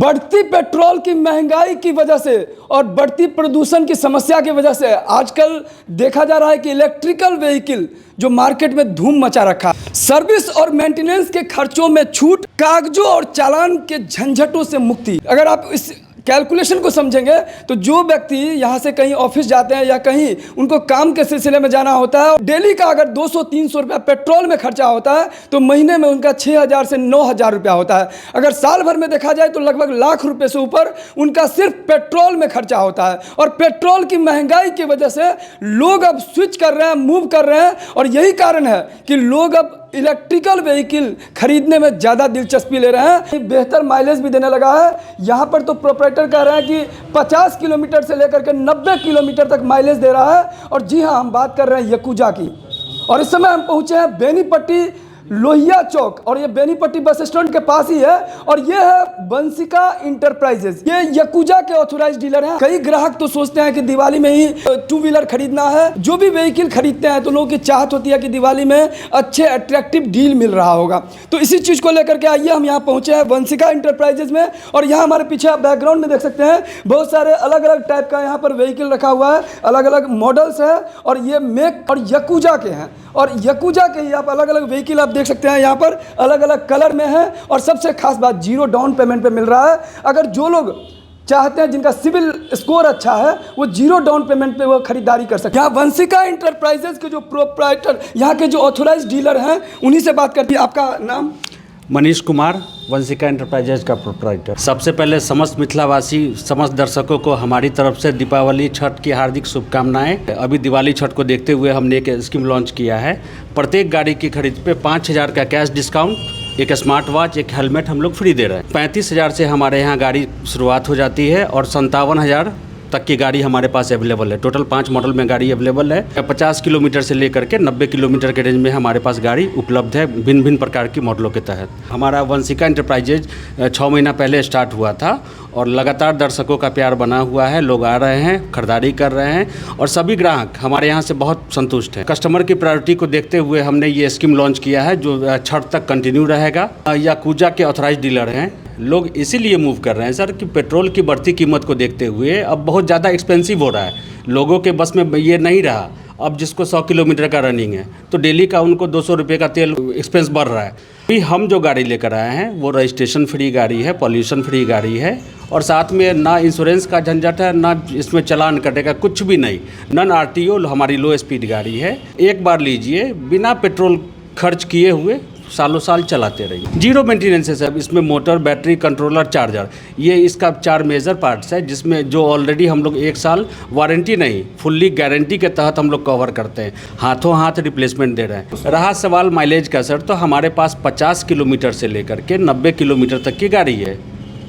बढ़ती पेट्रोल की महंगाई की वजह से और बढ़ती प्रदूषण की समस्या की वजह से आजकल देखा जा रहा है कि इलेक्ट्रिकल व्हीकल जो मार्केट में धूम मचा रखा। सर्विस और मेंटेनेंस के खर्चों में छूट, कागजों और चालान के झंझटों से मुक्ति। अगर आप इस कैलकुलेशन को समझेंगे तो जो व्यक्ति यहाँ से कहीं ऑफिस जाते हैं या कहीं उनको काम के सिलसिले में जाना होता है, डेली का अगर 200-300 रुपया पेट्रोल में खर्चा होता है तो महीने में उनका 6,000 से 9,000 रुपया होता है। अगर साल भर में देखा जाए तो लगभग लाख रुपए से ऊपर उनका सिर्फ पेट्रोल में खर्चा होता है। और पेट्रोल की महंगाई की वजह से लोग अब स्विच कर रहे हैं, मूव कर रहे हैं, और यही कारण है कि लोग अब इलेक्ट्रिकल व्हीकल खरीदने में ज़्यादा दिलचस्पी ले रहे हैं। बेहतर माइलेज भी देने लगा है। यहाँ पर तो प्रोपराइटर कह रहे हैं कि 50 किलोमीटर से लेकर के 90 किलोमीटर तक माइलेज दे रहा है। और जी हाँ, हम बात कर रहे हैं याकुजा की। और इस समय हम पहुँचे हैं बेनीपट्टी लोहिया चौक, और ये बेनीपट्टी बस स्टैंड के पास ही है। और ये है वंशिका इंटरप्राइजेज, ये याकुजा के ऑथोराइज डीलर हैं। कई ग्राहक तो सोचते हैं कि दिवाली में ही 2 व्हीलर खरीदना है। जो भी व्हीकल खरीदते हैं तो लोगों की चाहत होती है कि दिवाली में अच्छे अट्रैक्टिव डील मिल रहा होगा। तो इसी चीज़ को लेकर के आइए हम यहाँ पहुँचे हैं वंशिका इंटरप्राइजेज में। और यहाँ हमारे पीछे आप बैकग्राउंड में देख सकते हैं बहुत सारे अलग अलग टाइप का यहाँ पर व्हीकल रखा हुआ है, अलग अलग मॉडल्स है। और ये मेक और याकुजा के हैं, और याकुजा के ही आप अलग अलग व्हीकल आप देख सकते हैं यहाँ पर अलग अलग कलर में है। और सबसे खास बात 0 डाउन पेमेंट पे मिल रहा है। अगर जो लोग चाहते हैं, जिनका सिविल स्कोर अच्छा है, वो 0 डाउन पेमेंट पे वो खरीदारी कर सकते हैं। यहाँ वंशिका इंटरप्राइजेज के जो प्रोप्राइटर, यहाँ के जो ऑथोराइज डीलर हैं, उन्हीं से बात करती है। आपका नाम? मनीष कुमार, वंशिका इंटरप्राइजेज का प्रोप्राइटर। सबसे पहले समस्त मिथिलावासी, समस्त दर्शकों को हमारी तरफ से दीपावली छठ की हार्दिक शुभकामनाएं। अभी दिवाली छठ को देखते हुए हमने एक स्कीम लॉन्च किया है। प्रत्येक गाड़ी की खरीद पे 5,000 का कैश डिस्काउंट, एक स्मार्ट वॉच, एक हेलमेट हम लोग फ्री दे रहे हैं। 35,000 से हमारे यहाँ गाड़ी शुरुआत हो जाती है और 57,000 तक की गाड़ी हमारे पास अवेलेबल है। टोटल 5 मॉडल में गाड़ी अवेलेबल है। 50 किलोमीटर से लेकर के 90 किलोमीटर के रेंज में हमारे पास गाड़ी उपलब्ध है, भिन्न भिन्न प्रकार की मॉडलों के तहत। हमारा वंशिका इंटरप्राइजेज 6 महीना पहले स्टार्ट हुआ था और लगातार दर्शकों का प्यार बना हुआ है। लोग आ रहे हैं, खरीदारी कर रहे हैं और सभी ग्राहक हमारे यहाँ से बहुत संतुष्ट हैं। कस्टमर की प्रायोरिटी को देखते हुए हमने ये स्कीम लॉन्च किया है जो छठ तक कंटिन्यू रहेगा। याकुजा के ऑथराइज डीलर हैं। लोग इसीलिए मूव कर रहे हैं सर कि पेट्रोल की बढ़ती कीमत को देखते हुए अब बहुत ज़्यादा एक्सपेंसिव हो रहा है। लोगों के बस में ये नहीं रहा। अब जिसको 100 किलोमीटर का रनिंग है तो डेली का उनको 200 रुपये का तेल एक्सपेंस बढ़ रहा है। अभी हम जो गाड़ी लेकर आए हैं वो रजिस्ट्रेशन फ्री गाड़ी है, पॉल्यूशन फ्री गाड़ी है, और साथ में ना इंश्योरेंस का झंझट है, ना इसमें चालान कटेगा, कुछ भी नहीं। नॉन RTO हमारी लो स्पीड गाड़ी है। एक बार लीजिए, बिना पेट्रोल खर्च किए हुए सालों साल चलाते रहिए। 0 मेंटेनेंस है सर। इसमें मोटर, बैटरी, कंट्रोलर, चार्जर, ये इसका 4 मेजर पार्ट्स है, जिसमें जो ऑलरेडी हम लोग 1 साल वारंटी नहीं, फुल्ली गारंटी के तहत हम लोग कवर करते हैं। हाथों हाथ रिप्लेसमेंट दे रहे हैं। रहा सवाल माइलेज का सर, तो हमारे पास 50 किलोमीटर से लेकर के 90 किलोमीटर तक की गाड़ी है।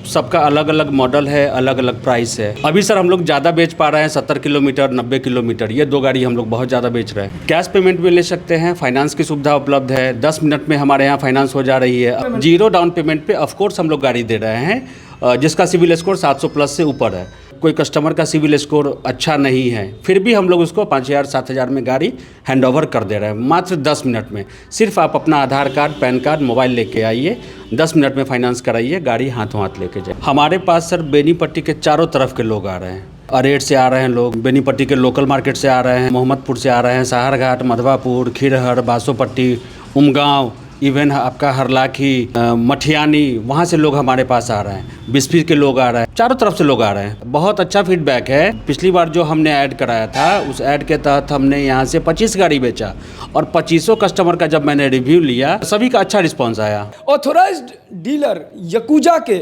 सबका अलग अलग मॉडल है, अलग अलग प्राइस है। अभी सर हम लोग ज़्यादा बेच पा रहे हैं 70 किलोमीटर, 90 किलोमीटर, ये 2 गाड़ी हम लोग बहुत ज़्यादा बेच रहे हैं। कैश पेमेंट में ले सकते हैं, फाइनेंस की सुविधा उपलब्ध है। 10 मिनट में हमारे यहाँ फाइनेंस हो जा रही है। 0 डाउन पेमेंट पे ऑफकोर्स हम लोग गाड़ी दे रहे हैं, जिसका सिविल स्कोर 700 प्लस से ऊपर है। कोई कस्टमर का सिविल स्कोर अच्छा नहीं है, फिर भी हम लोग उसको 5,000 7,000 में गाड़ी हैंडओवर कर दे रहे हैं मात्र 10 मिनट में। सिर्फ आप अपना आधार कार्ड, पैन कार्ड, मोबाइल लेके आइए, 10 मिनट में फाइनेंस कराइए, गाड़ी हाथों हाथ लेके जाए। हमारे पास सर बेनीपट्टी के चारों तरफ के लोग आ रहे हैं। अरेट से आ रहे हैं लोग, बेनीपट्टी के लोकल मार्केट से आ रहे हैं, मोहम्मदपुर से आ रहे हैं, सहारघाट, मधवापुर, खिरहर, बासोपट्टी, उमगांव, इवन आपका हरलाखी, मठियानी, वहाँ से लोग हमारे पास आ रहे हैं। बिस्फी के लोग आ रहे हैं, चारों तरफ से लोग आ रहे हैं। बहुत अच्छा फीडबैक है। पिछली बार जो हमने ऐड कराया था, उस ऐड के तहत हमने यहाँ से 25 गाड़ी बेचा, और 25 कस्टमर का जब मैंने रिव्यू लिया, सभी का अच्छा रिस्पॉन्स आया। ऑथोराइज्ड डीलर याकुजा के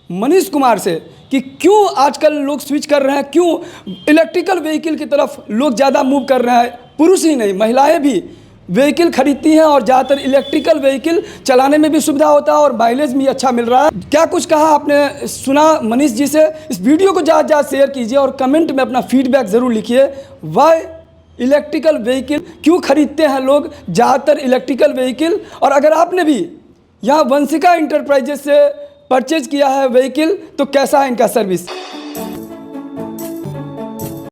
मनीष कुमार से कि क्यों आजकल लोग स्विच कर रहे हैं, क्यों इलेक्ट्रिकल व्हीकल की तरफ लोग ज़्यादा मूव कर रहे हैं। पुरुष ही नहीं, महिलाएं भी व्हीकल खरीदती हैं और ज़्यादातर इलेक्ट्रिकल व्हीकल चलाने में भी सुविधा होता है और माइलेज भी अच्छा मिल रहा है। क्या कुछ कहा आपने सुना मनीष जी से? इस वीडियो को ज़्यादा ज़्यादा शेयर कीजिए और कमेंट में अपना फीडबैक ज़रूर लिखिए। वाई इलेक्ट्रिकल व्हीकल, क्यों खरीदते हैं लोग ज़्यादातर इलेक्ट्रिकल व्हीकल? और अगर आपने भी यहाँ वंशिका इंटरप्राइजेज से परचेज किया है व्हीकल तो कैसा है इनका सर्विस?